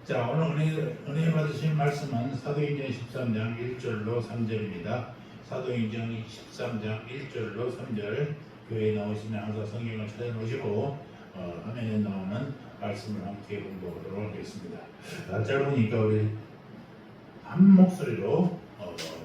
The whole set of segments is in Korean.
자, 오늘 은혜 받으신 말씀은 사도행전 13장 1절로 3절입니다. 사도행전 13장 1절로 3절 교회에 나오시면 항상 성경을 찾아놓으시고 화면에 나오는 말씀을 함께 공부하도록 하겠습니다. 짧으니까 우리 한 목소리로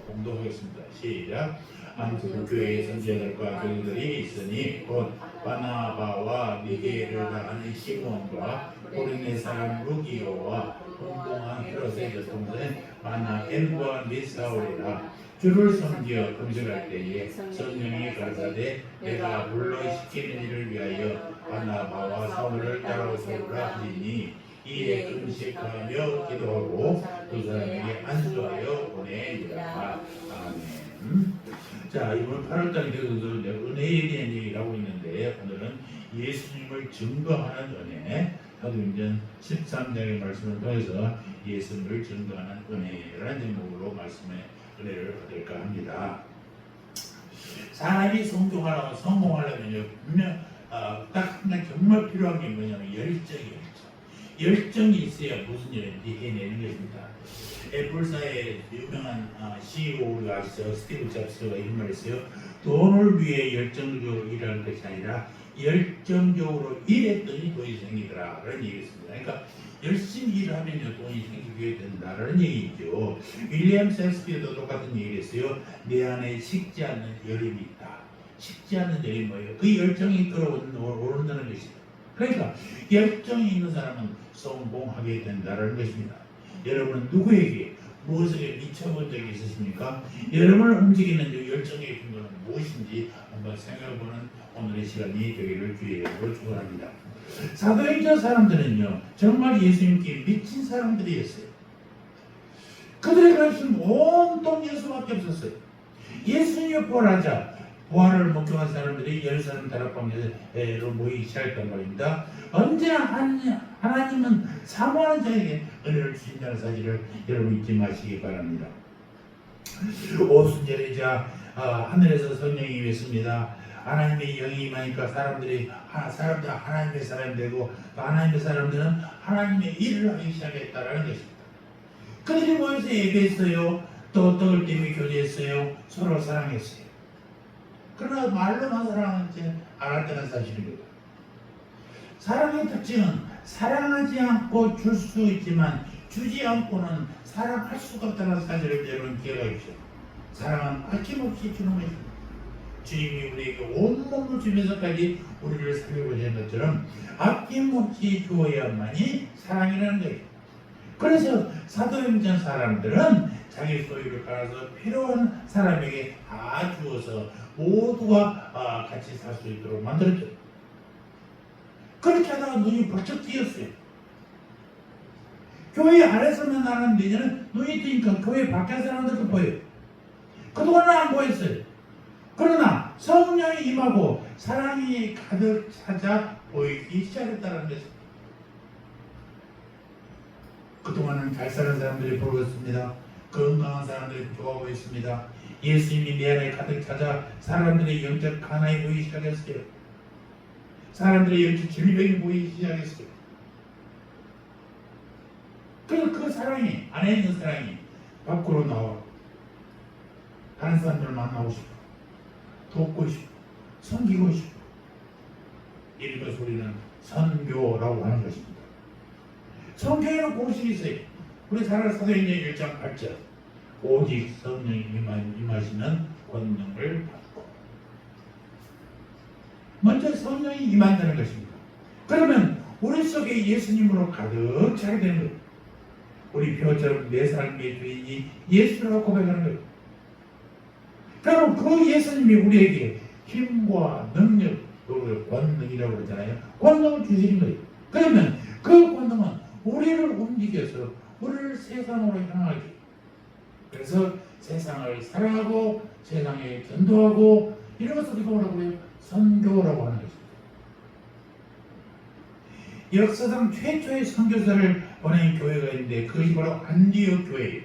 공부하겠습니다. 시작. 안티고 교회의 선지자들과 교인들이 있으니 곧 바나바와 미게를 나가는 시몬과 고린네 사람 루기오와 운동한 헤롯의 여동생 바나엘과 미사울이라. 주를 섬기어 금식할 때에 성령이 가라사대 내가 불러시키는 일을 위하여 바나바와 사울을 따라오소이라 하시니 이에 금식하며 기도하고 두 사람에게 안수하여 보내니라. 아멘. 자, 이번 8월달에 계속 은혜에 대한 얘기를 하고 있는데 오늘은 예수님을 증거하는 은혜, 사도행전 13장의 말씀을 통해서 예수님을 증거하는 은혜라는 제목으로 말씀의 은혜를 받을까 합니다. 사람이 성공하려면요, 분명 딱 하나 정말 필요한 게 뭐냐면 열정이 있어야 무슨 일인지 해내는 것입니다. 애플사의 유명한 CEO가 아시죠? 스티브 잡스가 이런 말을 했어요. 돈을 위해 열정적으로 일하는 것이 아니라 열정적으로 일했더니 돈이 생기더라 라는 얘기였습니다. 그러니까 열심히 일하면 돈이 생기게 된다라는 얘기죠. 윌리엄 셰익스피어도 똑같은 얘기를 했어요. 내 안에 식지 않는 열임이 있다. 식지 않는 열임이 뭐예요? 그 열정이 끌어오른다는 것이다. 그러니까 열정이 있는 사람은 성공하게 된다는 것입니다. 여러분은 누구에게 무엇에 미쳐본 적이 있으십니까? 여러분을 움직이는 열정의 근거는 무엇인지 한번 생각해보는 오늘의 시간이 되기를 주의 이름으로 축원합니다. 사도행전 사람들은요 정말 예수님께 미친 사람들이었어요. 그들의 관심은 온통 예수밖에 없었어요. 예수님을 부활하자 부활을 목격한 사람들이 예루살렘 다락방에로 모이기 시작했단 말입니다. 언제나 하나님은 사모하는 자에게 은혜를 주신다는 사실을 여러분 잊지 마시기 바랍니다. 오순절이자 하늘에서 성령이 임했습니다. 하나님의 영이 임하니까 사람들 하나님의 사람이 되고 또 하나님의 사람들은 하나님의 일을 하기 시작했다라는 것입니다. 그들이 모여서 예배했어요. 또 떡을 떼며 교제했어요. 서로 사랑했어요. 그러나 말로만 사랑하지 않았다는 사실입니다. 사랑의 특징은 사랑하지 않고 줄 수 있지만 주지 않고는 사랑할 수가 없다는 사실을 여러분 기억하십시오. 사랑은 아낌없이 주는 것입니다. 주님이 우리에게 온몸을 주면서까지 우리를 살려보시는 것처럼 아낌없이 주어야만이 사랑이라는 거예요. 그래서 사도행전 사람들은 자기 소유를 갈아서 필요한 사람에게 다 주어서 모두가 같이 살 수 있도록 만들었죠. 그렇게 하다가 눈이 벌쩍 띄었어요. 교회 안에서만 나가는 데는 눈이 뜨니까 교회 밖에 사람들도 보여요. 그동안은 안 보였어요. 그러나 성령이 임하고 사랑이 가득 찾아 보이기 시작했다는 것입니다. 그동안은 잘 사는 사람들이 보였습니다. 건강한 사람들이 좋아하고 있습니다. 예수님이 내 안에 가득 찾아 사람들의 영적 가난이 보이기 시작했어요. 사람들의 영적 질병이 보이기 시작했어요. 그래서 그 사랑이, 안에 있는 사랑이 밖으로 나와 다른 사람들을 만나고 싶어, 돕고 싶어, 섬기고 싶어. 이런 것 우리는 선교라고 하는 것입니다. 성경에는 공식이 있어요. 우리 사도행전 1장 8절 오직 성령이 임하시는 권능을 받고 먼저 성령이 임한다는 것입니다. 그러면 우리 속에 예수님으로 가득 차게 되는 거예요. 우리 표처럼 내 삶의 주인이 예수라고 고백하는 거예요. 그럼 그 예수님이 우리에게 힘과 능력, 권능이라고 그러잖아요. 권능을 주시는 거예요. 그러면 그 권능은 우리를 움직여서 우리를 세상으로 향하게, 그래서 세상을 사랑하고 세상에 전도하고 이런 것을 우리가 뭐라고 해요? 선교라고 하는 것입니다. 역사상 최초의 선교사를 보낸 교회가 있는데 그것이 바로 안디옥 교회예요.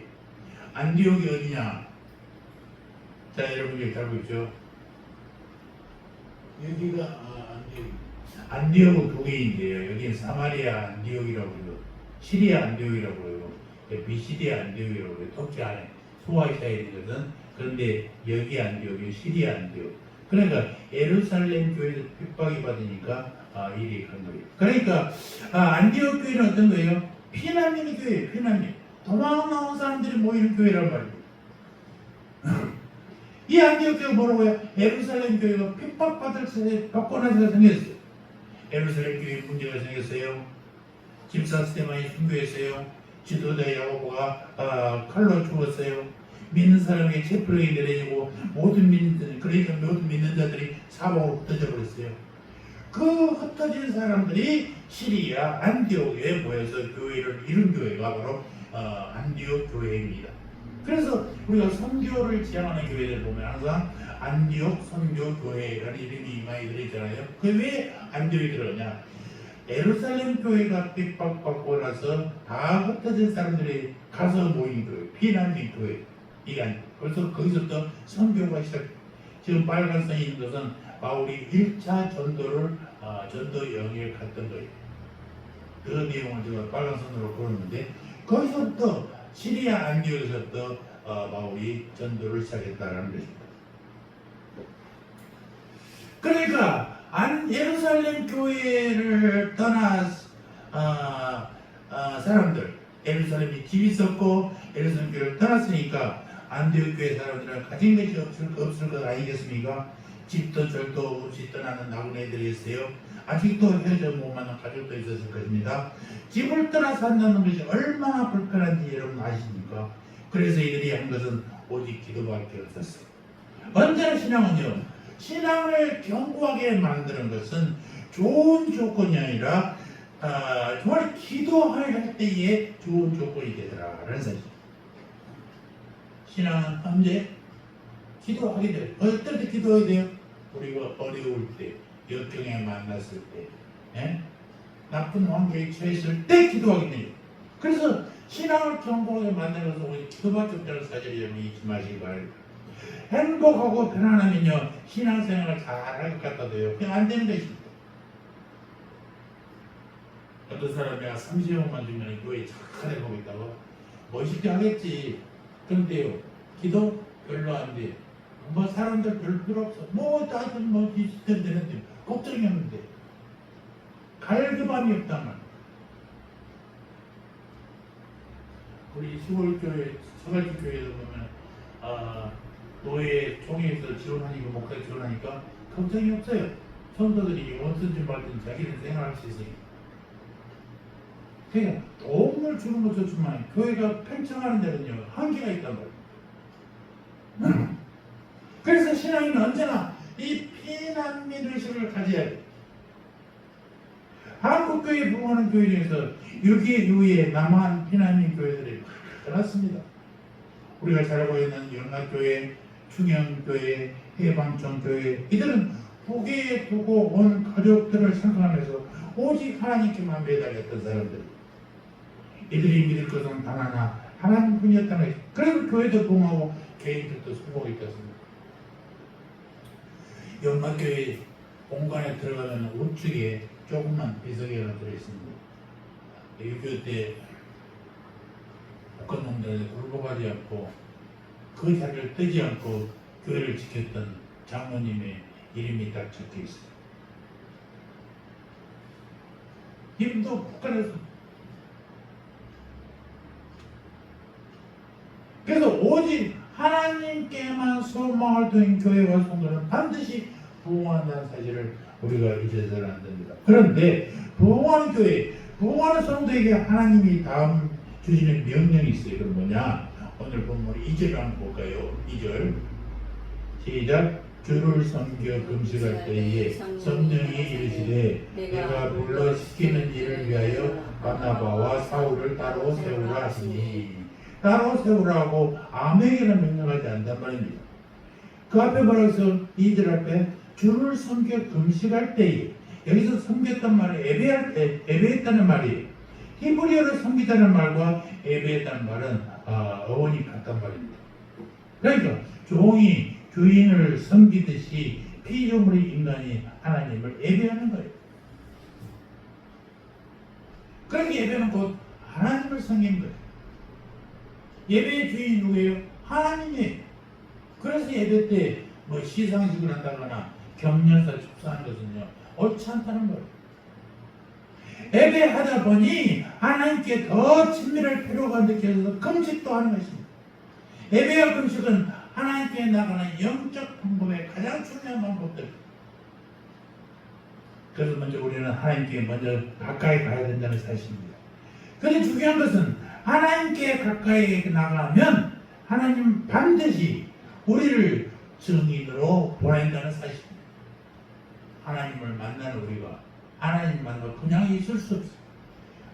안디옥이 어디냐? 자, 여러분 여기 잘 보이죠? 여기가 안디옥 교회인데요. 여기는 사마리아 안디옥이라고 해요. 시리아 안디옥이라고 해요. BCD 안디옥이라고 해요. 터키 안에 소아시아이거든. 그런데 여기 안디옥이 시리아 안디옥. 그러니까 예루살렘 교회에서 핍박이 받으니까 이리 간 거예요. 그러니까 안디옥 교회는 어떤 거예요? 피난민의 교회예요. 피난민. 도망 나온 사람들이 모이는 교회란 말이에요. 이 안디옥 교회가 뭐라고 해요? 예루살렘 교회가 핍박받을 때 받고 나서 생겼어요. 예루살렘 교회에 문제가 생겼어요. 집사 스테반이 순교했어요. 지도자 야고보가 칼로 죽었어요. 믿는 사람에게 체포령이 내려지고 모든 믿는 자들이 사방으로 흩어져 버렸어요. 그 흩어진 사람들이 시리아 안디옥에 모여서 교회를 이룬 교회가 바로 안디옥 교회입니다. 그래서 우리가 선교를 지향하는 교회들 보면 항상 안디옥 선교 교회라는 이름이 많이 들어있잖아요. 그 왜 안디옥이 들어오냐? 예루살렘 교회가 핍박받고 나서 다 흩어진 사람들이 가서 모인 교회, 피난민 교회. 이게 벌써 거기서부터 선교가 시작. 지금 빨간 선이 있는 것은 바울이 1차 전도를 전도 여행에 갔던 거예요. 그 내용을 제가 빨간 선으로 그렸는데 거기서부터 시리아 안디옥에서부터 바울이 전도를 시작했다라는 것입니다. 그러니까 예루살렘 교회를 떠난 사람들, 예루살렘이 집이 있었고 예루살렘 교회를 떠났으니까 안디옥 교회 사람들은 가진 것이 없을 것 아니겠습니까? 집도 절도 없이 떠나는 나그네들이 있어요. 아직도 헤어져 못 만난 가족도 있었을 것입니다. 집을 떠나 산다는 것이 얼마나 불편한지 여러분 아십니까? 그래서 이들이 한 것은 오직 기도밖에 없었어요. 언제나 신앙은요, 신앙을 견고하게 만드는 것은 좋은 조건이 아니라 정말 기도할 때에 좋은 조건이 되더라라는 사실. 신앙은 언제? 기도하게 돼요. 어떨 때 기도해야 돼요? 우리가 어려울 때, 역경에 만났을 때, 나쁜 환경에 처했을 때 기도하게 돼요. 그래서 신앙을 견고하게 만들어서 우리 기도밖에 없다는 사실을 여러분 잊지 마시기 바랍니다. 행복하고 편안하면요, 신앙생활을 잘할 것 같아도요, 그냥 안 되는 것입니다. 어떤 사람이 내가 30억만 주면 교회 잘해보고 있다고 멋있게 하겠지. 그런데요, 기도 별로 안 돼. 뭐 사람들 별 필요 없어. 뭐 다들 뭐 비슷한 되는데 걱정이 없는데 갈급함이 없단 말이야. 우리 시골교회, 서갈교회에서 보면 노예 총회에서 지원하니까 목사에 지원하니까 걱정이 없어요. 성도들이 원든지 말든 자기는 생활할 수 있으니까. 그러니까 도움을 주는 것 좋지만 교회가 팽창하는 데는요 한계가 있단 말이에요. 그래서 신앙인은 언제나 이 피난민 의식을 가져야 돼요. 한국교회 부흥하는 교회 중에서 6.25 이후에 남한 피난민 교회들이 많았습니다. 우리가 잘 알고 있는 연합교회, 충영교회, 해방촌교회, 이들은 후계에 두고 온 가족들을 생각하면서 오직 하나님께만 매달렸던 사람들. 이들이 믿을 것은 단 하나, 하나님뿐이었다는 것이. 그래서 교회도 부흥하고 개인들도 성공했습니다. 연합교회 공간에 들어가면 우측에 조그만 비석이 하나 들어있습니다. 6.25 때 북한놈들한테 굴복하지 않고 그 자리를 뜨지 않고 교회를 지켰던 장로님의 이름이 딱 적혀 있어요. 이름도 북한에서. 그래서 오직 하나님께만 소망을 둔 교회와 성도는 반드시 부흥한다는 사실을 우리가 잊어서는 안 됩니다. 그런데 부흥하는 교회, 부흥하는 성도에게 하나님이 다음 주시는 명령이 있어요. 그건 뭐냐? 오늘 본문 2절 한번 볼까요? 2절 시작. 주를 섬겨 금식할 때에 성령이 이르시되 내가 불러 시키는 일을 위하여 바나바와 사울을 따로 세우라 하시니, 따로 세우라고 아무에게나 명령하지 않단 말입니다. 그 앞에 뭐라고 해서 2절 앞에 주를 섬겨 금식할 때에, 여기서 섬겼단 말은 예배했다는 말이에요. 히브리어로 섬기다는 말과 예배했다는 말은 어원이 같단 말입니다. 그러니까 종이 주인을 섬기듯이 피조물의 인간이 하나님을 예배하는 거예요. 그렇게 예배는 곧 하나님을 섬긴 거예요. 예배의 주인이 누구예요? 하나님이에요. 그래서 예배 때 뭐 시상식을 한다거나 격려사 축사하는 것은요 옳지 않다는 거예요. 예배하다 보니 하나님께 더 친밀할 필요가 느껴져서 금식도 하는 것입니다. 예배와 금식은 하나님께 나가는 영적 방법의 가장 중요한 방법들. 그래서 먼저 우리는 하나님께 먼저 가까이 가야 된다는 사실입니다. 그런데 중요한 것은 하나님께 가까이 나가면 하나님 반드시 우리를 증인으로 보낸다는 사실입니다. 하나님을 만나는 우리가 하나님 만나 그냥 있을 수 없어요.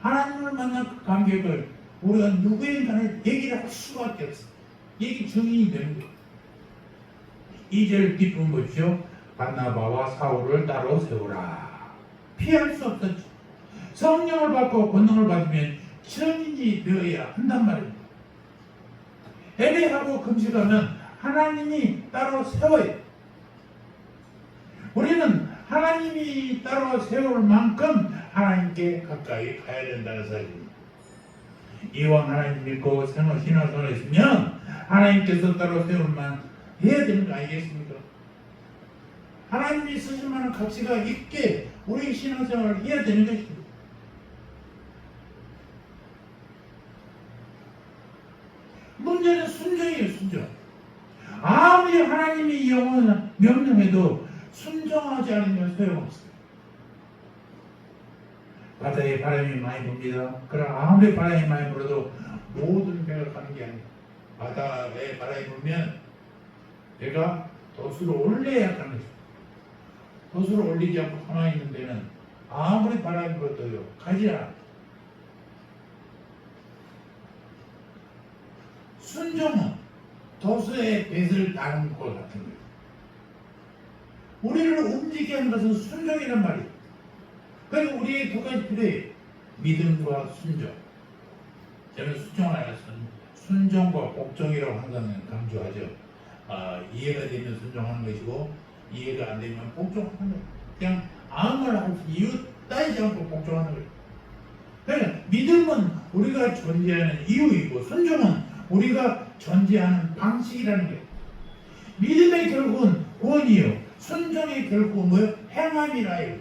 하나님을 만난 그 감격을 우리가 누구에게나 얘기를 할 수밖에 없어요. 이게 증인이 되는 거예요. 2절 뒷부분 보십시오. 바나바와 사울을 따로 세우라. 피할 수 없었죠. 성령을 받고 권능을 받으면 증인이 되어야 한단 말입니다. 예배하고 금식하면 하나님이 따로 세워요. 우리는 하나님이 따로 세울 만큼 하나님께 가까이 가야 된다는 사실입니다. 이왕 하나님 믿고 신앙생활을 했으면 하나님께서 따로 세울만 해야 되는 거 아니겠습니까? 하나님이 쓰실 만한 가치가 있게 우리 신앙생활을 해야 되는 것입니다. 문제는 순종이에요. 순종. 아무리 하나님이 영원한 명령해도 순종하지 않으면 소용없어요. 바다에 바람이 많이 붑니다. 그럼 아무리 바람이 많이 불어도 모든 배가 가는 게 아니에요. 바다에 바람이 불면 배가 돛을 올려야 가는 것입니다. 돛을 올리지 않고 가만히 있는 데는 아무리 바람이 불어도요 가지 않아요. 순종은 돛의 배를 다는 것 같은 거예요. 우리를 움직이게 하는 것은 순종이란 말이에요. 그래서 우리의 두 가지 필요해요. 믿음과 순종. 저는 순종을 안 했어요. 순종과 복종이라고 항상 강조하죠. 이해가 되면 순종하는 것이고 이해가 안 되면 복종하는 거예요. 그냥 아무 말 없이 이유 따지지 않고 복종하는 거예요. 그러니까 믿음은 우리가 존재하는 이유이고 순종은 우리가 존재하는 방식이라는 거예요. 믿음의 결국은 구원이요. 순종의 결국은 뭐예요? 행함이라요.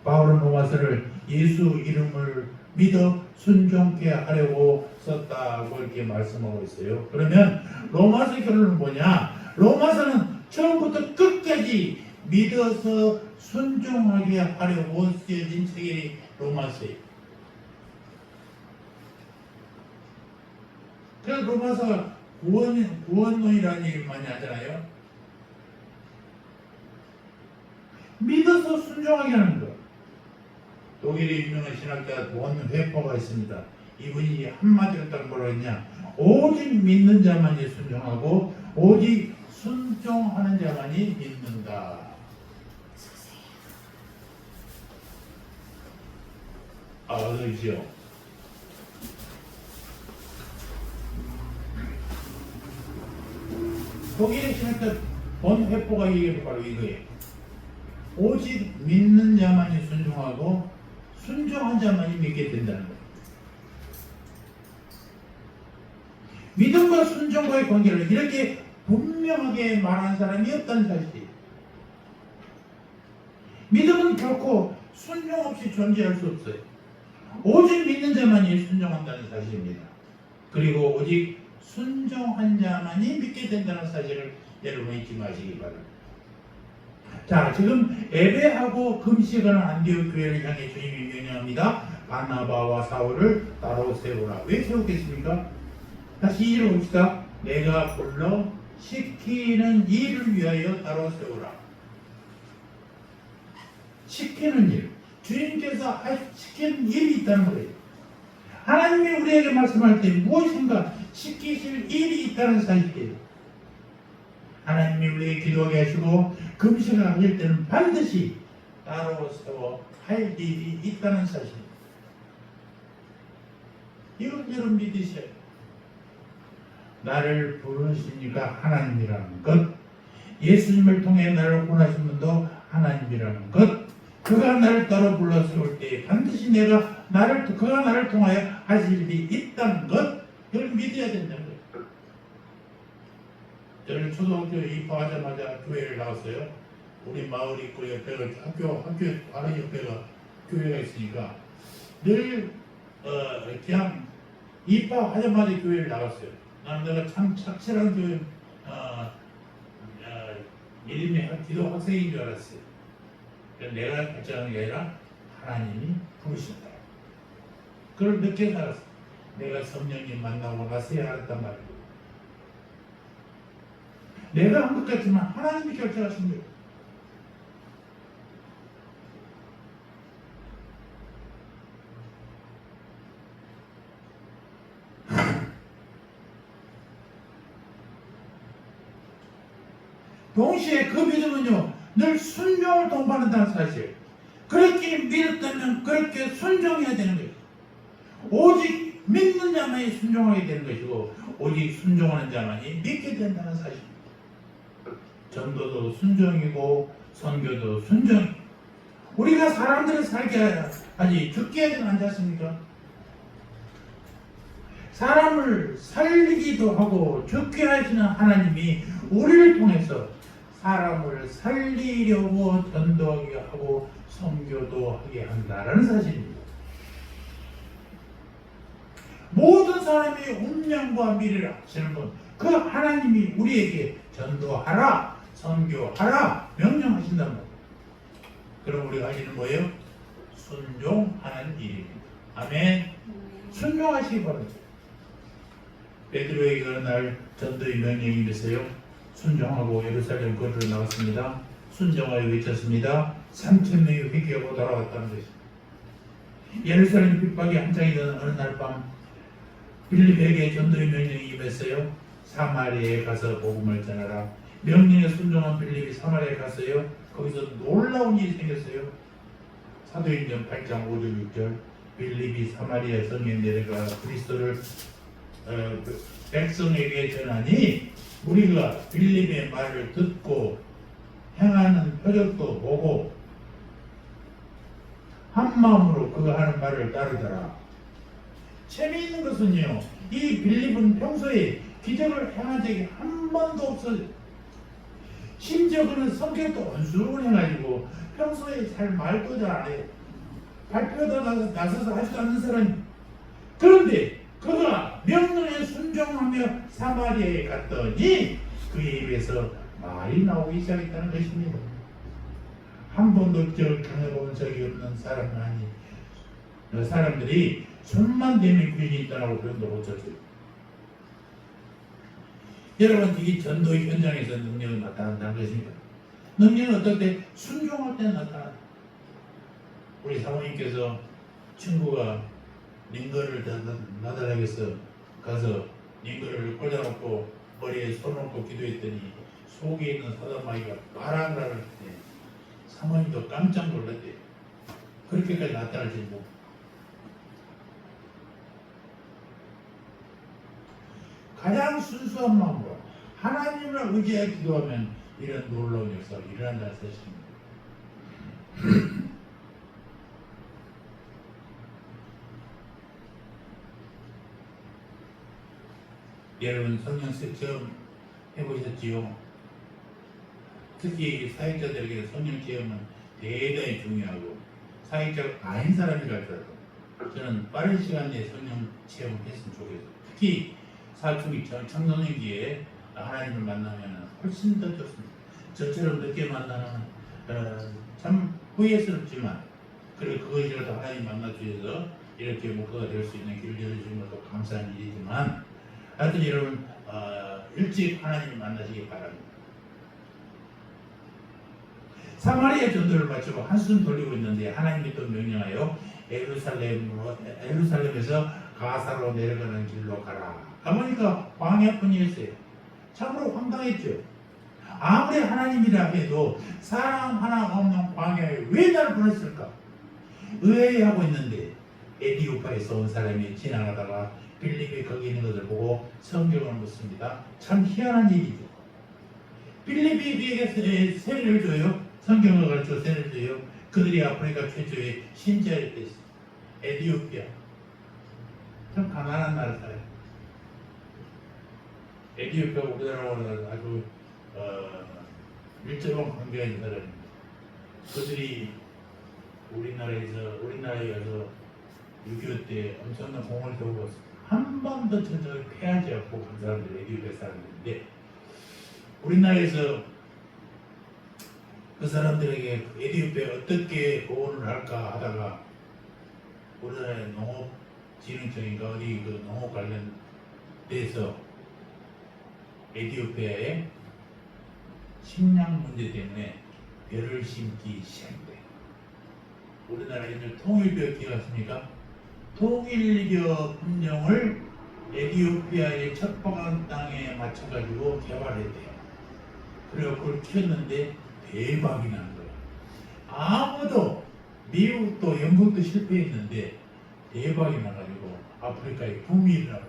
바울은 로마서를 예수 이름을 믿어 순종케 하려고 썼다고 이렇게 말씀하고 있어요. 그러면 로마서 결론은 뭐냐? 로마서는 처음부터 끝까지 믿어서 순종하게 하려고 쓰여진 책이 로마서예요. 그래서 로마서 구원론이라는 얘기를 많이 하잖아요. 믿어서 순종하게 하는 것. 독일의 유명한 신학자 본 회퍼가 있습니다. 이분이 한마디로 딱 뭐라 했냐? 오직 믿는 자만이 순종하고 오직 순종하는 자만이 믿는다. 그러시죠. 독일의 신학자 본 회퍼가 얘기한 바로 이거예요. 오직 믿는 자만이 순종하고 순종한 자만이 믿게 된다는 거예요. 믿음과 순종과의 관계를 이렇게 분명하게 말한 사람이 없다는 사실이에요. 믿음은 결코 순종 없이 존재할 수 없어요. 오직 믿는 자만이 순종한다는 사실입니다. 그리고 오직 순종한 자만이 믿게 된다는 사실을 여러분 잊지 마시기 바랍니다. 자, 지금 예배하고 금식하는 안디옥 교회를 향해 주님이 명령합니다. 바나바와 사울을 따로 세우라. 왜 세우겠습니까? 다시 2절 봅시다. 내가 불러 시키는 일을 위하여 따로 세우라. 시키는 일. 주님께서 시키는 일이 있다는 거예요. 하나님이 우리에게 말씀할 때 무엇인가 시키실 일이 있다는 사실이에요. 하나님이 우리에게 기도하게 하시고 금식을 하실 때는 반드시 따로 세워 할 일이 있다는 사실입니다. 이건 여러분 믿으셔야 돼요. 나를 부르시니까 하나님이라는 것, 예수님을 통해 나를 구원하신 분도 하나님이라는 것, 그가 나를 따로 불러 세울 때 반드시 그가 나를 통하여 하실 일이 있다는 것, 그걸 믿어야 된다는 거예요. 저는 초등학교에 입학하자마자 교회를 나왔어요. 우리 마을 있고 옆에가 학교 바로 옆에가 교회가 있으니까 늘 그냥 입학하자마자 교회를 나갔어요. 나는 내가 참 착실한 교회 이름이 기도 학생인 줄 알았어요. 내가 결정하는 게 아니라 하나님이 부르신다. 그걸 늦게 살았어. 내가 성령님 만나고 나서야 알았단 말이에요. 내가 한 것 같지만 하나님이 결정하신 거예요. 동시에 그 믿음은요, 늘 순종을 동반한다는 사실. 그렇게 믿었다면 그렇게 순종해야 되는 거예요. 오직 믿는 자만이 순종하게 되는 것이고, 오직 순종하는 자만이 믿게 된다는 사실입니다. 전도도 순종이고, 선교도 순종이고, 우리가 사람들을 살게 하지 죽게 하지 않지 않습니까? 사람을 살리기도 하고 죽게 하시는 하나님이 우리를 통해서 사람을 살리려고 전도하게 하고 선교도 하게 한다라는 사실입니다. 모든 사람의 운명과 미래를 아시는 분, 그 하나님이 우리에게 전도하라, 선교하라 명령하신단 말이에요. 그럼 우리가 할 일은 뭐예요? 순종하는 일입니다. 아멘. 순종하시기 바랍니다. 베드로에게 그런 날 전도의 명령이 있어요. 순종하고 예루살렘 거리로 나갔습니다. 순종하여 외쳤습니다. 3,000명이 회개하고 돌아왔다는 것입니다. 예루살렘 핍박이 한창이던 어느 날 밤 빌립에게 전도의 명령이 임했어요. 사마리아에 가서 복음을 전하라. 명령에 순종한 빌립이 사마리아에 갔어요. 거기서 놀라운 일이 생겼어요. 사도행전 8장 5절 6절 빌립이 사마리아 성에 내려가 그리스도를 백성에게 전하니 우리가 빌립의 말을 듣고 행하는 표적도 보고 한 마음으로 그가 하는 말을 따르더라. 재미있는 것은요, 이 빌립은 평소에 기적을 행한 적이 한 번도 없어요. 심지어 그는 성격도 온순해가지고 평소에 잘 말도 잘 안 해요. 발표하다 나서서 할 수 없는 사람이. 그런데 그가 명령에 순종하며 사마리아에 갔더니 그의 입에서 말이 나오기 시작했다는 것입니다. 한 번도 기적을 당해본 적이 없는 사람만이 사람들이 손만 대면 귀신이 떠나고 그런도 못 쳤어요. 여러분, 이 전도의 현장에서 능력이 나타난다는 것입니다. 능력은 어떨 때? 순종할 때 나타난다. 우리 사모님께서 친구가 링거를 나달라겠어 가서 링거를 꽂아놓고 머리에 손 얹고 기도했더니 속에 있는 사단마귀가 빠라라를 때 사모님도 깜짝 놀랐대요. 그렇게까지 나타날지 뭐. 가장 순수한 마음으로 하나님을 의지하여 기도하면 이런 놀라운 역사가 일어난다는 사실입니다. 여러분, 성령세 체험 해보셨지요? 특히 사역자들에게 성령 체험은 대단히 중요하고, 사역자가 아닌 사람이라도 저는 빠른 시간 내에 성령 체험을 했으면 좋겠어요. 특히 사춘기 청소년기에 하나님을 만나면 훨씬 더 좋습니다. 저처럼 늦게 만나는 참 후회스럽지만, 그래 그것이라도 하나님 만나주셔서 이렇게 목표가 될 수 있는 길을 열어주신 것도 감사한 일이지만, 하여튼 여러분 일찍 하나님을 만나시기 바랍니다. 사마리아 전도를 마치고 한숨 돌리고 있는데 하나님이 또 명령하여 에루살렘에서 가사로 내려가는 길로 가라. 가보니까 광야뿐이었어요. 참으로 황당했죠. 아무리 하나님이라 해도 사람 하나 없는 광야에 왜 나를 보냈을까? 의아해하고 있는데 에디오파에서 온 사람이 지나가다가 빌립이 거기 있는 것을 보고 성경을 묻습니다. 참 희한한 일이죠. 빌립이 그에게 세례를 줘요. 성경을 가르쳐 세례를 줘요. 그들이 아프리카 최초의 신자를 됐어. 에티오피아. 참 가난한 나라 살아요. 에티오피아 우리나라와 아주 밀접한 관계가 있는 사람입니다. 그들이 우리나라에 가서 6.25 때 엄청난 공을 세우고 한 번도 전쟁을 패하지 않고 간 사람들이 에티오피아 사람들인데 우리나라에서 그 사람들에게 에티오피아 어떻게 보호를 할까 하다가 우리나라의 농업진흥청인가 어디 그 농업 관련돼서 에티오피아의 식량 문제 때문에 벼를 심기 시작돼. 우리나라 이제 통일벼 기갔습니까? 통일벼 품종을 에티오피아의 척박한 땅에 맞춰가지고 개발했대요. 그래서 그걸 키웠는데 대박이 난 거예요. 아무도 미국도 영국도 실패했는데 대박이 나가지고 아프리카에 붐이 일어나고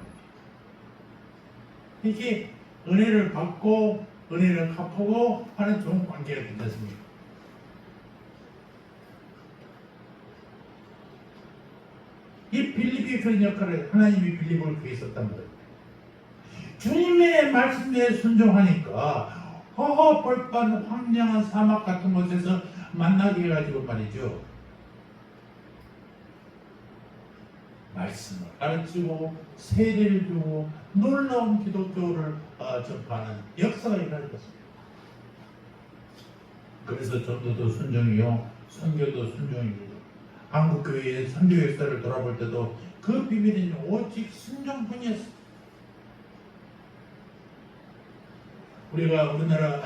이게 은혜를 받고 은혜를 갚고 하는 좋은 관계가 된다습니다. 이 빌립이 그런 역할을 하나님이 빌립을 구했었단 말이에요. 주님의 말씀에 순종하니까 허허벌판 황량한 사막 같은 곳에서 만나게 해가지고 말이죠. 말씀을 가르치고 세례를 주고 놀라운 기독교를 전파하는 역사가 일어날 것입니다. 그래서 전도도 순종이요, 선교도 순종입니다. 한국교회의 선교 역사를 돌아볼 때도 그 비밀은 오직 순종뿐이었습니다. 우리나라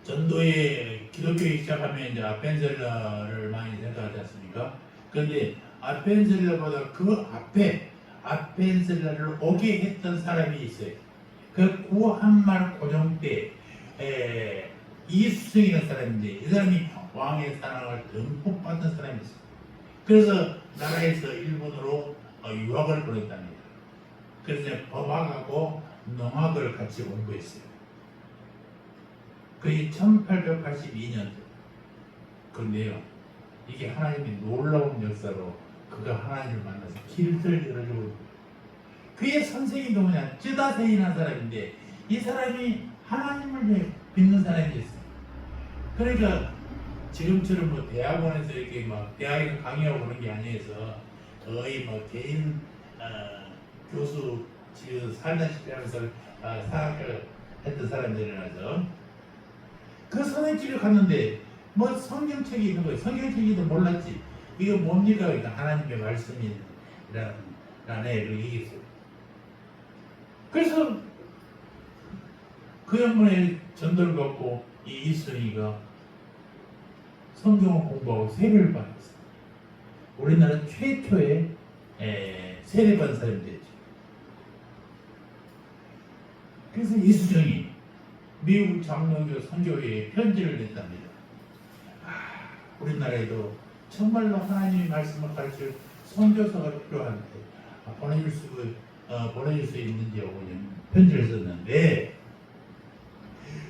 전도의 기독교에 시작하면 이제 아펜셀러를 많이 생각하지 않습니까? 그런데 아펜셀러보다 그 앞에 아펜셀러를 오게 했던 사람이 있어요. 그 구한말 고종 때 이수성이라는 사람인데 이 사람이 왕의 사랑을 듬뿍 받는 사람이었어요. 그래서 나라에서 일본으로 유학을 보냈답니다. 그래서 법학하고 농학을 같이 공부했어요. 그게 1882년도. 그런데요, 이게 하나님의 놀라운 역사로 그가 하나님을 만나서 길을 열어주고 그의 선생이 누구냐? 쯔다세인한 사람인데 이 사람이 하나님을 믿는 사람이었어요. 그러니까 지금처럼 뭐 대학원에서 이렇게 막 대학에서 강의하고 그런 게 아니어서 거의 뭐 개인 교수 지금 살다시피 하면서 사학을 했던 사람들이라서 그 선생집에 갔는데 뭐 성경책이 있는 거예요. 성경책이도 몰랐지. 이거 뭡니까? 그러니까 하나님의 말씀이라는 애를 얘기했어요. 그래서 그 양반의 전도를 받고 이 이순이가 성경을 공부하고 세례를 받았어요. 우리나라 최초의 세례받은 사람이 됐죠. 그래서 이수정이 미국 장로교 선교회에 편지를 냈답니다. 우리나라에도 정말로 하나님의 말씀을 가르칠 선교사가 필요한데 보내줄 수 있는지 하고 편지를 썼는데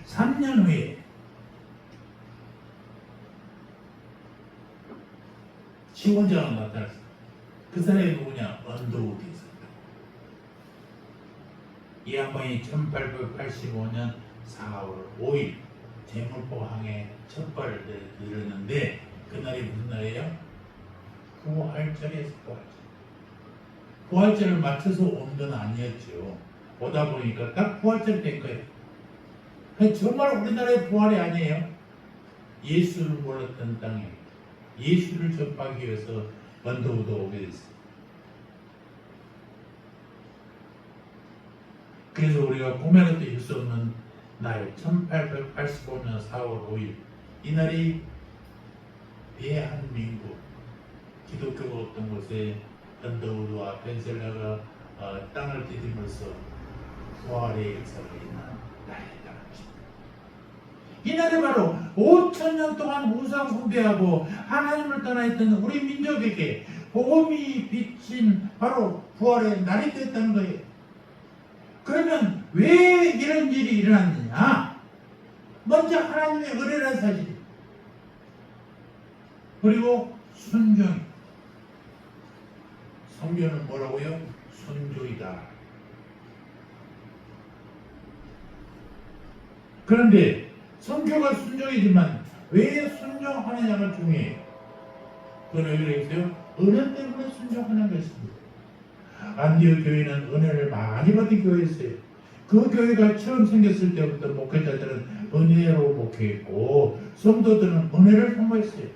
3년 후에 지원자가 나타났어요. 그 사람이 누구냐? 언더우드였습니다. 이 양반이 1885년 4월 5일 제물포항에 첫 발을 들였는데 그날이 무슨 날이에요? 부활절이었어요. 부활절을 맞춰서 온 건 아니었죠. 오다 보니까 딱 부활절 된 거예요. 정말 우리나라의 부활이 아니에요. 예수를 몰랐던 땅에 예수를 접하기 위해서 언더우드 오게 됐어요. 그래서 우리가 꿈에라도 일 수 없는 날 1885년 4월 5일 이날이 대한민국 기독교가 없던 곳에 언더우드와 펜셀라가 땅을 디딤으로써 부활의 역사가 있는 날이다. 이 날이 바로 5,000년 동안 우상 숭배하고 하나님을 떠나 있던 우리 민족에게 복음이 비친 바로 부활의 날이 됐다는 거예요. 그러면 왜 이런 일이 일어났느냐? 먼저 하나님의 은혜라는 사실. 그리고 순종. 성경은 뭐라고요? 순종이다. 그런데 성교가 순종이지만 왜 순종하느냐가 중요해요. 그건 왜 그러겠어요? 은혜 때문에 순종하는 것입니다. 안디옥 교회는 은혜를 많이 받은 교회였어요. 그 교회가 처음 생겼을 때부터 목회자들은 은혜로 목회했고 성도들은 은혜를 사모했어요.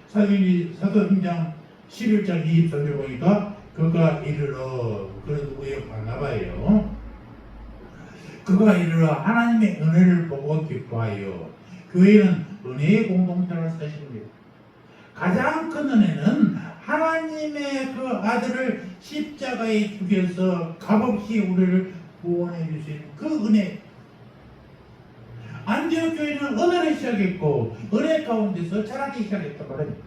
사도행전 11장 23절 보니까 그가 이르러 그런 누구예요? 바나바예요. 그가 이르러 하나님의 은혜를 보고 기뻐하여. 교회는 은혜의 공동체를 사십니다. 가장 큰 은혜는 하나님의 그 아들을 십자가에 죽여서 값없이 우리를 구원해 주신 그 은혜. 안디옥 교회는 은혜를 시작했고 은혜 가운데서 자라기 시작했단 말입니다.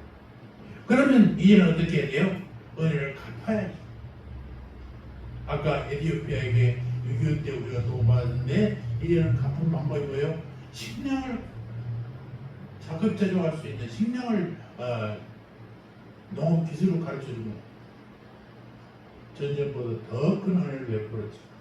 그러면 이제는 어떻게 해야 돼요? 은혜를 갚아야지. 아까 에티오피아에게 6.25 때 우리가 도움받았는데 이제는 갚은 방법이 뭐예요? 식량을 자급자족할 수 있는 식량을 농업 기술을 가르쳐주고 전전보다 더 큰 은혜를 베풀었죠.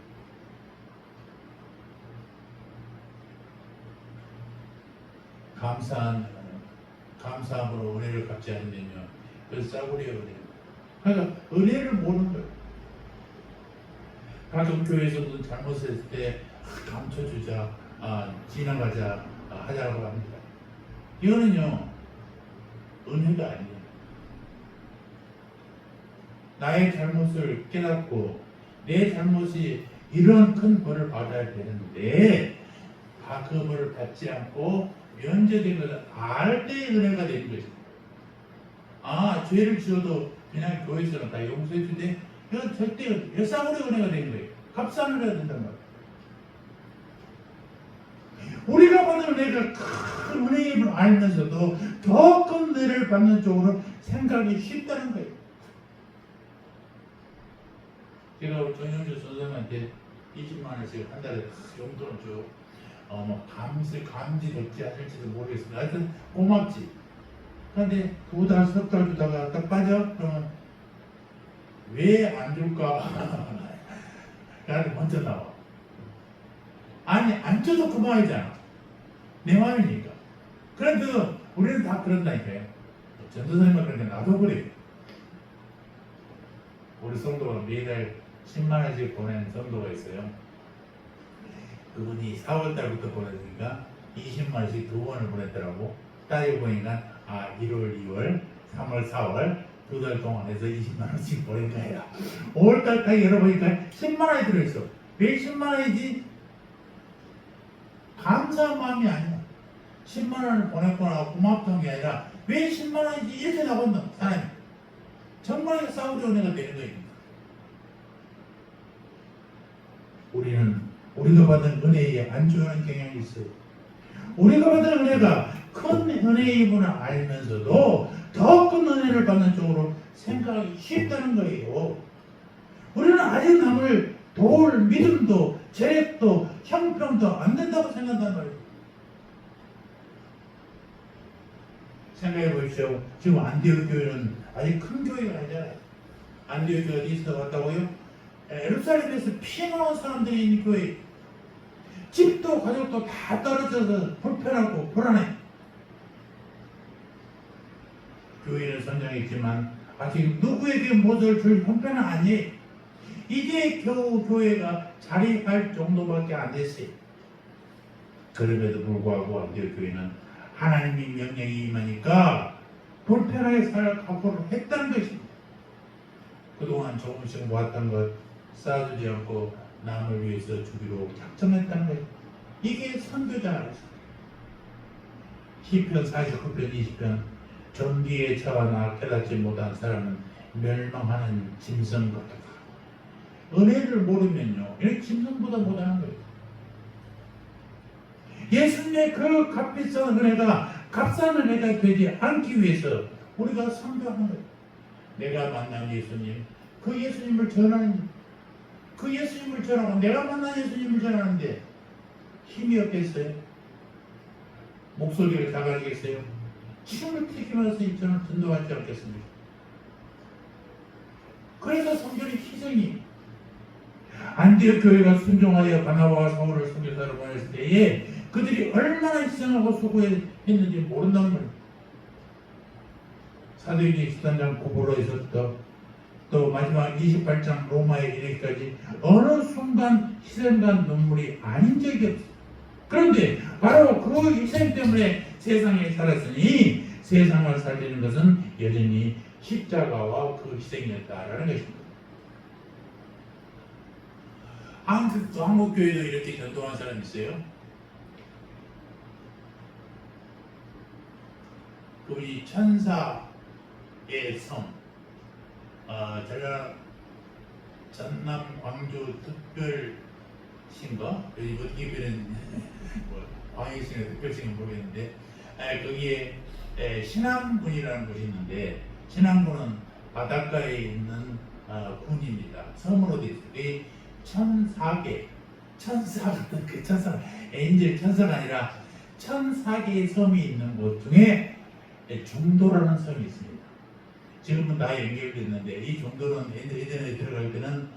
감사함으로 은혜를 갚지 않으면 그 싸구려 은혜. 그러니까 은혜를 모르는 거예요. 가끔 교회에서 무슨 잘못했을 때 감춰주자, 지나가자 하자고 합니다. 이거는요 은혜가 아니에요. 나의 잘못을 깨닫고 내 잘못이 이런 큰 벌을 받아야 되는데 그 벌을 받지 않고 면제된 것을 알 때 은혜가 되는 것입니다. 죄를 지어도 그냥 교회에서는 다 용서해 주는데 이건 절대 열상으로 은혜가 되는 거예요. 값싼 은혜가 된단 말이에요. 우리가 받은 은혜가 큰 은혜임을 알면서도 더 큰 은혜를 받는 쪽으로 생각이 쉽다는 거예요. 제가 우리 정영주 선생님한테 20만 원씩 한 달에 용돈을 줘. 감지 될지 아닐지도 모르겠습니다. 하여튼 고맙지. 그런데 2달, 3달 주다가 딱 빠져? 그러면 왜 안 줄까? 나한테 먼저 나와. 아니, 안 줘도 그만이잖아. 내 마음이니까. 그래도 우리는 다 그런다니까요. 전도사님은 그러니까 나도 그래요. 우리 성도가 매달 10만 원씩 보내는 성도가 있어요. 그분이 4월달부터 보내니까 20만 원씩 2번을 보냈더라고. 따져보니까 1월, 2월, 3월, 4월 2달 동안 해서 20만 원씩 보낸 거예요. 5월달까지 열어보니까 10만 원이 들어있어. 왜 10만 원이지? 감사한 마음이 아니야. 10만 원을 보냈거나 고맙다는 게 아니라 왜 10만 원인지 이렇게 나본다 사람이. 정말 싸우려 은혜가 되는 거예요. 우리가 받은 은혜에 안주하는 경향이 있어요. 우리가 받은 은혜가 큰 은혜임을 알면서도 더 큰 은혜를 받는 쪽으로 생각하기 쉽다는 거예요. 우리는 아직 남을 도울 믿음도 재력도 형편도 안 된다고 생각한단 말이에요. 생각해 보십시오. 지금 안디옥 교회는 아직 큰 교회가 아니잖아요. 안디옥 교회 어디 있어 왔다고요? 예루살렘에서 피해나온 사람들이 있는 교회. 집도 가족도 다 떨어져서 불편하고 불안해. 교회는 선정했지만 아직 누구에게 무엇을 줄 형편은 아니에요. 이제 겨우 교회가 자립할 정도밖에 안 됐어요. 그럼에도 불구하고 안디옥 교회는 하나님의 명령이 임하니까 불편하게 살 각오를 했다는 것입니다. 그동안 조금씩 모았던 것 쌓아두지 않고 남을 위해서 주기로 작정했다는 거예요. 이게 선교자라고 했어요. 시편 49편 20편 전기에 처하나 깨닫지 못한 사람은 멸망하는 짐승 같다. 은혜를 모르면요 이렇게 짐승보다 못하는 거예요. 예수님의 그 값비싼 은혜가 값싼 은혜가 되지 않기 위해서 우리가 선교하는 거예요. 내가 만난 예수님, 그 예수님을 전하는, 그 예수님을 전하고 내가 만난 예수님을 전하는데 힘이 없겠어요? 목소리를 작아지겠어요? 주님을 택임하서 저는 전도하지 않겠습니까? 그래서 성전의 희생이 안디옥 교회가 순종하여 바나바와 사울을 선교사로 보냈을 때에 그들이 얼마나 희생하고 수고했는지 모른다는 거예요. 사도행전 13장 고보로에서부터 또 마지막 28장 로마에 이르기까지 어느 순간 희생과 눈물이 아닌 적이 없어요. 그런데 바로 그 희생 때문에 세상에 살았으니 세상을 살리는 것은 여전히 십자가와 그 희생이었다라는 것입니다. 한국교회도 이렇게 전도한 사람이 있어요. 우리 천사의 섬, 제가 전남 광주 특별신가? 이번에는 광해신의 특별신은 모르겠는데 거기에 신안군이라는 곳이 있는데 신안군은 바닷가에 있는 군입니다. 섬으로 되어 있어요. 1004개 천사가 그 천사 엔젤 천사가 아니라 1004개의 섬이 있는 곳 중에 종도라는 섬이 있습니다. 지금은 다 연결됐는데 이 종도는 예전에 들어갈 때는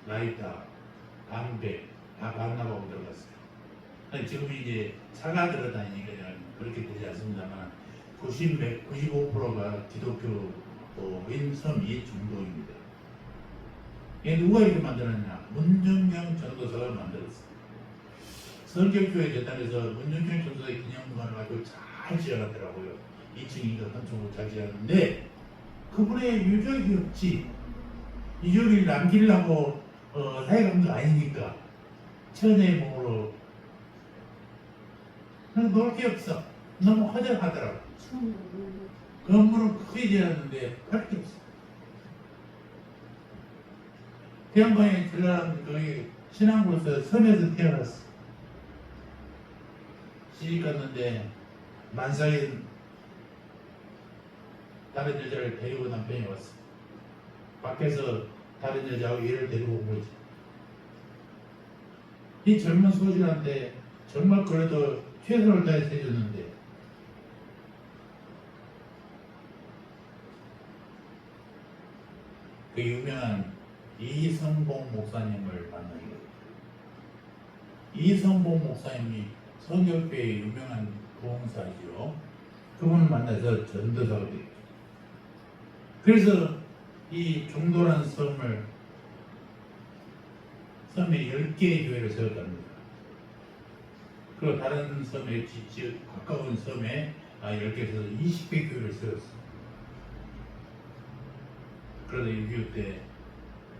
라이타, 강백 다 반납하고 들어갔어요. 지금 이제 차가 들어다니니까 그렇게 되지 않습니다만 95%가 기독교인 섬이 종도입니다. 이게 누가 이렇게 만들었냐? 문정경 전도사가 만들었어요. 성결교회 재단에서 문정경 전도사의 기념관을 가지고 잘 지어놨더라고요. 2층인가 3층으로 잘 지어놨는데 그분의 유적이 없지. 유적을 남기려고 사회간 거 아니니까 천의 몸으로 놓을 게 없어. 너무 허전하더라고. 건물은 크게 지었는데 할 게 없어. 그 양반이 들어간 거기 신앙으로서 섬에서 태어났어. 시집 갔는데 만삭인 다른 여자를 데리고 남편이 왔어. 밖에서 다른 여자하고 얘를 데리고 온 거지. 이 젊은 소진한테 정말 그래도 최선을 다해서 해줬는데 그 유명한 이성봉 목사님을 만나게 돼요. 이성봉 목사님이 성결교회의 유명한 부흥사이죠. 그분을 만나서 전도사가 됐죠. 그래서 이 종도라는 섬에 10개의 교회를 세웠답니다. 그리고 다른 섬에 가까운 섬에 10개에서 20개 교회를 세웠어요. 그러다 6.25 때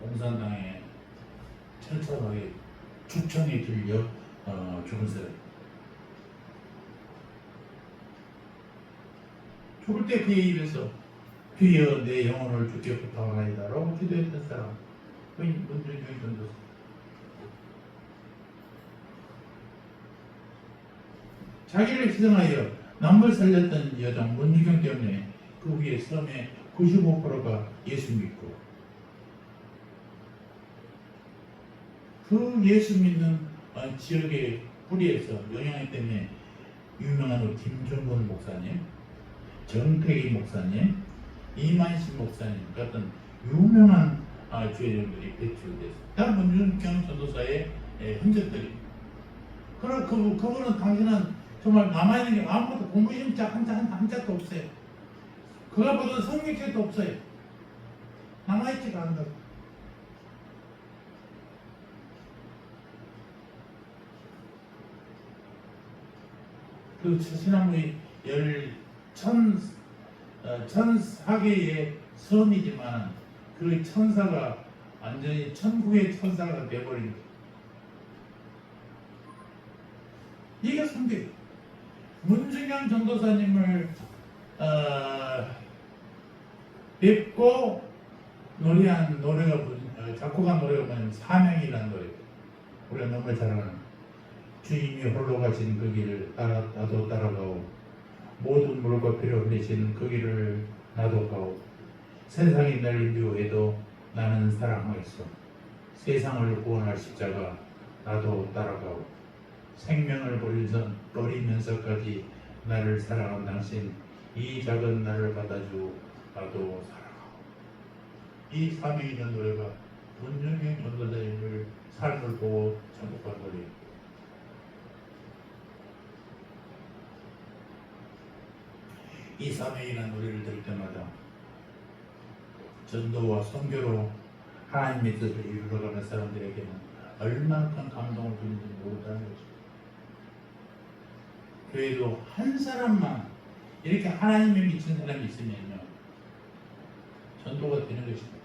공산당에 철저하게 죽청에 들려 죽은 사람. 죽을 때 그의 입에서 주여 내 영혼을 주께 부탁하나이다라고 기도했던 사람. 문정경 전도사. 자기를 희생하여 남을 살렸던 여장 문정경 때문에 그 위에 섬에 95%가 예수 믿고 그 예수 믿는 지역의 뿌리에서 영향력 때문에 유명한 김종건 목사님, 정택희 목사님, 이만신 목사님 같은 유명한 주회장들이 배출됐어요. 다 문정경 전도사의 흔적들입니다. 그리고 그분은 당신은 정말 남아있는 게 아무것도 공부심자 한자도 없어요. 그가 보던 성경책도 없어요. 남아있지가 않는다고. 그 신앙의 1004개의 섬이지만 그 천사가 완전히 천국의 천사가 되어버린 거예요. 이게 성경. 문정경 전도사님을 뵙고 노래한 노래가 작곡한 노래가 뭐냐면 사명이라는 노래. 우리가 너무 잘 아는 주님이 홀로 가신 그 길을 나도 따라가오. 모든 물과 피를 흘리신 그 길을 나도 가오. 세상이 날 미워해도 나는 사랑하겠소. 세상을 구원할 십자가 나도 따라가오. 생명을 버리면서까지 나를 사랑한 당신, 이 작은 나를 받아주 나도 사랑하고. 이 사명이라는 노래가 문정경 전도자님을 삶을 보고 작곡한 노래입니다. 이 사명이라는 노래를 들을 때마다 전도와 선교로 하나님의 뜻을 이루어가는 사람들에게는 얼마큼 감동을 주는지 모른다는 거죠. 교회도 한 사람만 이렇게 하나님에 미친 사람이 있으면요, 전도가 되는 것입니다.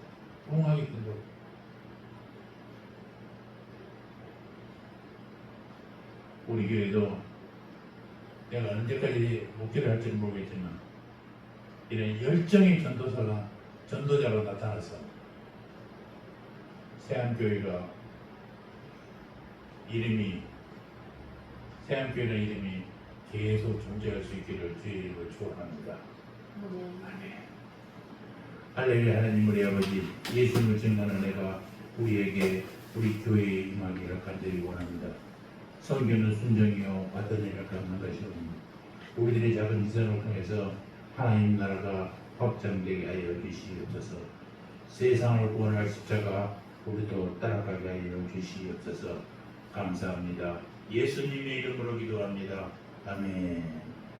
부흥하게 된다고. 우리 교회도 내가 언제까지 목회를 할지 모르겠지만 이런 열정의 전도자가 나타나서 새안교회가 새안교회라는 이름이 계속 존재할 수 있기를 주의 이름으로 축원합니다. 아멘. 할렐루야. 하나님 우리 아버지, 예수님을 증거하는 은혜가 우리에게 우리 교회에 임하기를 간절히 원합니다. 선교는 순종이요 받은 일을 갚는 것이옵니다. 우리들의 작은 지선을 통해서 하나님 나라가 확장되게 하여 주시옵소서. 세상을 구원할 십자가 우리도 따라가게 하여 주시옵소서. 감사합니다. 예수님의 이름으로 기도합니다. 아멘.